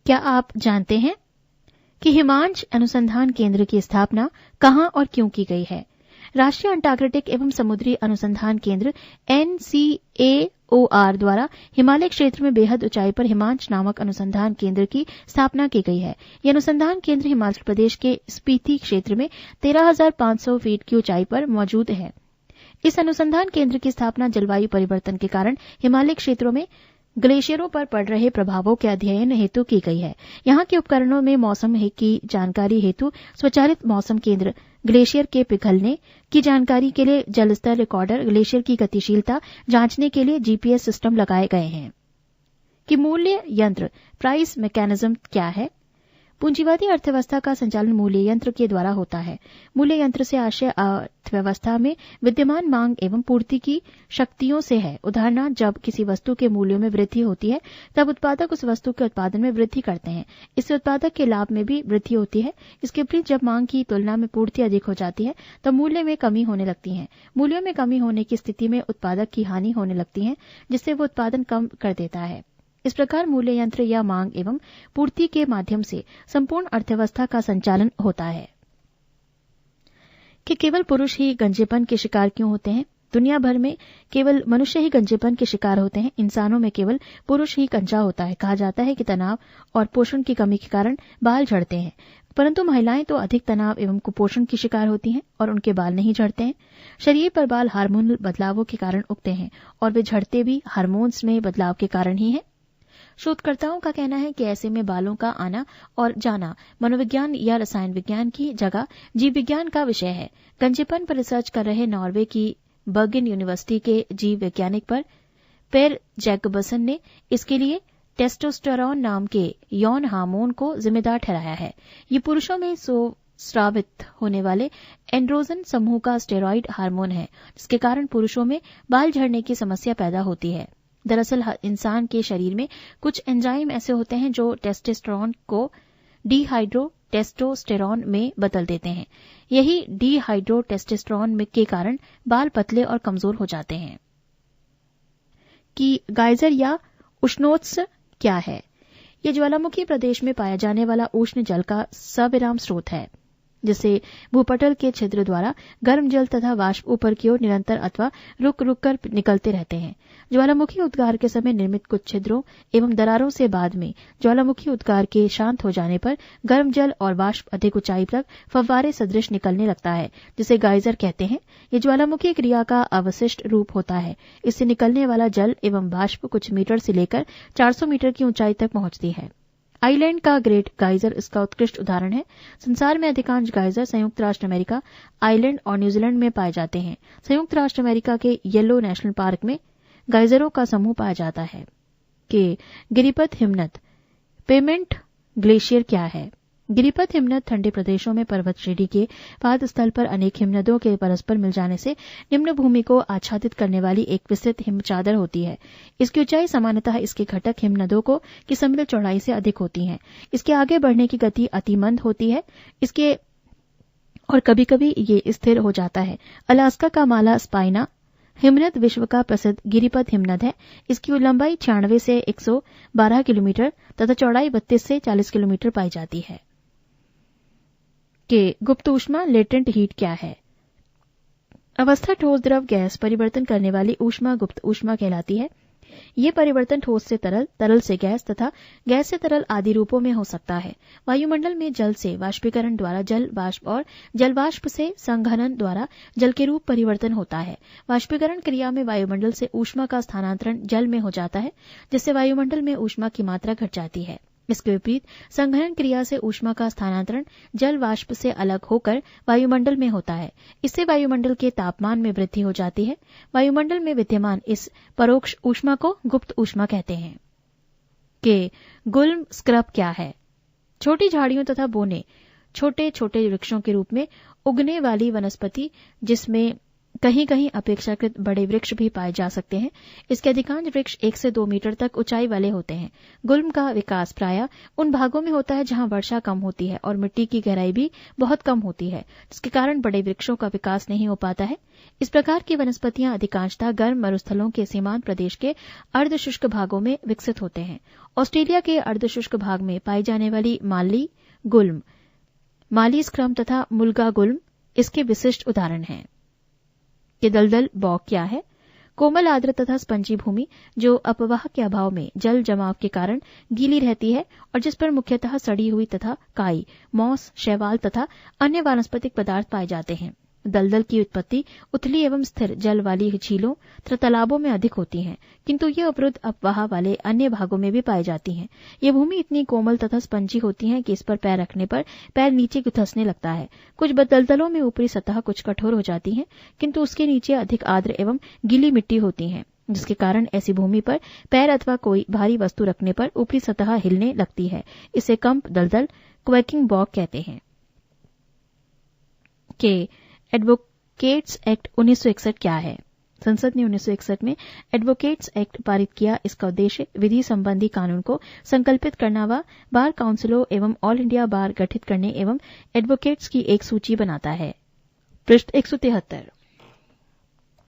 क्या आप जानते हैं कि हिमांश अनुसंधान केंद्र की स्थापना कहां और क्यों की गई है? राष्ट्रीय अंटार्कटिक एवं समुद्री अनुसंधान केंद्र NCAOR द्वारा हिमालय क्षेत्र में बेहद ऊंचाई पर हिमांश नामक अनुसंधान केंद्र की स्थापना की गई है। यह अनुसंधान केंद्र हिमाचल प्रदेश के स्पीति क्षेत्र में 13,500 फीट की ऊंचाई पर मौजूद है। इस अनुसंधान केंद्र की स्थापना जलवायु परिवर्तन के कारण हिमालय क्षेत्रों में ग्लेशियरों पर पड़ रहे प्रभावों के अध्ययन हेतु की गई है। यहाँ के उपकरणों में मौसम की जानकारी हेतु स्वचालित मौसम केंद्र, ग्लेशियर के पिघलने की जानकारी के लिए जल स्तर रिकॉर्डर, ग्लेशियर की गतिशीलता जांचने के लिए GPS सिस्टम लगाए गए हैं। कि मूल्य यंत्र प्राइस मैकेनिज्म क्या है? पूंजीवादी अर्थव्यवस्था का संचालन मूल्य यंत्र के द्वारा होता है। मूल्य यंत्र से आशय अर्थव्यवस्था में विद्यमान मांग एवं पूर्ति की शक्तियों से है। उदाहरण, जब किसी वस्तु के मूल्यों में वृद्धि होती है तब उत्पादक उस वस्तु के उत्पादन में वृद्धि करते हैं। इससे उत्पादक के लाभ में भी वृद्धि होती है। इसके विपरीत जब मांग की तुलना में पूर्ति अधिक हो जाती है तब मूल्य में कमी होने लगती है। मूल्यों में कमी होने की स्थिति में उत्पादक की हानि होने लगती है, जिससे वो उत्पादन कम कर देता है। इस प्रकार मूल्य यंत्र या मांग एवं पूर्ति के माध्यम से संपूर्ण अर्थव्यवस्था का संचालन होता है। कि केवल पुरुष ही गंजेपन के शिकार क्यों होते हैं? दुनिया भर में केवल मनुष्य ही गंजेपन के शिकार होते हैं। इंसानों में केवल पुरुष ही गंजा होता है। कहा जाता है कि तनाव और पोषण की कमी के कारण बाल झड़ते हैं, परंतु महिलाएं तो अधिक तनाव एवं कुपोषण की शिकार होती हैं और उनके बाल नहीं झड़ते हैं। शरीर पर बाल हार्मोनल बदलावों के कारण उगते हैं और वे झड़ते भी हार्मोन्स में बदलाव के कारण ही है। शोधकर्ताओं का कहना है कि ऐसे में बालों का आना और जाना मनोविज्ञान या रसायन विज्ञान की जगह जीव विज्ञान का विषय है। गंजेपन पर रिसर्च कर रहे नॉर्वे की बर्गन यूनिवर्सिटी के जीव वैज्ञानिक पर पेर जैकबसन ने इसके लिए टेस्टोस्टेरोन नाम के यौन हार्मोन को जिम्मेदार ठहराया है। ये पुरुषों में स्रावित होने वाले एंड्रोजन समूह का स्टेरॉइड हार्मोन है, जिसके कारण पुरुषों में बाल झड़ने की समस्या पैदा होती है। दरअसल इंसान के शरीर में कुछ एंजाइम ऐसे होते हैं जो टेस्टोस्टेरोन को डिहाइड्रोटेस्टोस्टेरोन में बदल देते हैं। यही डिहाइड्रोटेस्टोस्टेरोन के कारण बाल पतले और कमजोर हो जाते हैं। कि गाइजर या उष्णोत्स क्या है? यह ज्वालामुखी प्रदेश में पाया जाने वाला उष्ण जल का सविराम स्रोत है, जिससे भूपटल के छिद्र द्वारा गर्म जल तथा वाष्प ऊपर की ओर निरंतर अथवा रुक रुक कर निकलते रहते हैं। ज्वालामुखी उद्गार के समय निर्मित कुछ छिद्रों एवं दरारों से बाद में ज्वालामुखी उद्गार के शांत हो जाने पर गर्म जल और वाष्प अधिक ऊंचाई तक फव्वारे सदृश निकलने लगता है, जिसे गाइजर कहते हैं। ये ज्वालामुखी क्रिया का अवशिष्ट रूप होता है। इससे निकलने वाला जल एवं वाष्प कुछ मीटर से लेकर 400 मीटर की ऊंचाई तक पहुंचती है। आइलैंड का ग्रेट गाइजर इसका उत्कृष्ट उदाहरण है। संसार में अधिकांश गाइजर संयुक्त राष्ट्र अमेरिका, आइलैंड और न्यूजीलैंड में पाए जाते हैं। संयुक्त राष्ट्र अमेरिका के येलो नेशनल पार्क में गाइजरों का समूह पाया जाता है। कि गिरिपथ हिमनद पेमेंट ग्लेशियर क्या है? गिरिपथ हिमनद ठंडे प्रदेशों में पर्वत श्रेणी के पाद स्थल पर अनेक हिमनदों के परस्पर मिल जाने से निम्न भूमि को आच्छादित करने वाली एक विस्तृत हिम चादर होती है। इसकी ऊंचाई सामान्यतः इसके घटक हिमनदों की सम्मिलित चौड़ाई से अधिक होती है। इसके आगे बढ़ने की गति अति मंद होती है और कभी कभी ये स्थिर हो जाता है। अलास्का का माला स्पाइना हिमनद विश्व का प्रसिद्ध गिरिपथ हिमनद है। इसकी लंबाई 96 से 112 किलोमीटर तथा चौड़ाई 32 से 40 किलोमीटर पाई जाती है। कि गुप्त ऊष्मा लेटेंट हीट क्या है? अवस्था ठोस द्रव गैस परिवर्तन करने वाली ऊष्मा गुप्त ऊष्मा कहलाती है। ये परिवर्तन ठोस से तरल, तरल से गैस तथा गैस से तरल आदि रूपों में हो सकता है। वायुमंडल में जल से वाष्पीकरण द्वारा जल वाष्प और जल वाष्प से संघनन द्वारा जल के रूप परिवर्तन होता है। वाष्पीकरण क्रिया में वायुमंडल से ऊष्मा का स्थानांतरण जल में हो जाता है, जिससे वायुमंडल में ऊष्मा की मात्रा घट जाती है। इसके विपरीत संघनन क्रिया से ऊष्मा का स्थानांतरण जल वाष्प से अलग होकर वायुमंडल में होता है। इससे वायुमंडल के तापमान में वृद्धि हो जाती है। वायुमंडल में विद्यमान इस परोक्ष ऊष्मा को गुप्त ऊष्मा कहते हैं। कि गुल्म स्क्रब क्या है? छोटी झाड़ियों तथा बोने छोटे छोटे वृक्षों के रूप में उगने वाली वनस्पति जिसमें कहीं कहीं अपेक्षाकृत बड़े वृक्ष भी पाए जा सकते हैं। इसके अधिकांश वृक्ष 1 से 2 मीटर तक ऊंचाई वाले होते हैं। गुल्म का विकास प्रायः उन भागों में होता है जहां वर्षा कम होती है और मिट्टी की गहराई भी बहुत कम होती है, जिसके कारण बड़े वृक्षों का विकास नहीं हो पाता है। इस प्रकार की वनस्पतियां अधिकांशतः गर्म मरुस्थलों के सीमांत प्रदेश के अर्धशुष्क भागों में विकसित होते हैं। ऑस्ट्रेलिया के अर्धशुष्क भाग में पाई जाने वाली माली गुल्म, माली स्क्रम तथा मुल्गा गुल्म इसके विशिष्ट उदाहरण हैं। कि दलदल बॉग क्या है? कोमल, आर्द्र तथा स्पंजी भूमि जो अपवाह के अभाव में जल जमाव के कारण गीली रहती है और जिस पर मुख्यतः सड़ी हुई तथा काई, मॉस, शैवाल तथा अन्य वानस्पतिक पदार्थ पाए जाते हैं। दलदल की उत्पत्ति उथली एवं स्थिर जल वाली झीलों तथा तालाबों में अधिक होती है, किंतु ये अवरुद्ध अपवाह वाले अन्य भागों में भी पाई जाती हैं। ये भूमि इतनी कोमल तथा स्पंजी होती है कि इस पर पैर रखने पर पैर नीचे धंसने लगता है। कुछ दलदलों में ऊपरी सतह कुछ कठोर हो जाती है, किंतु उसके नीचे अधिक आर्द्र एवं गीली मिट्टी होती है, जिसके कारण ऐसी भूमि पर पैर अथवा कोई भारी वस्तु रखने पर ऊपरी सतह हिलने लगती है। इसे कंप दलदल, क्वेकिंग बॉग कहते हैं। के एडवोकेट्स एक्ट 1961 क्या है? संसद ने 1961 में एडवोकेट्स एक्ट पारित किया। इसका उद्देश्य विधि संबंधी कानून को संकल्पित करना व बार काउंसिलों एवं ऑल इंडिया बार गठित करने एवं एडवोकेट्स की एक सूची बनाता है। पृष्ठ 173।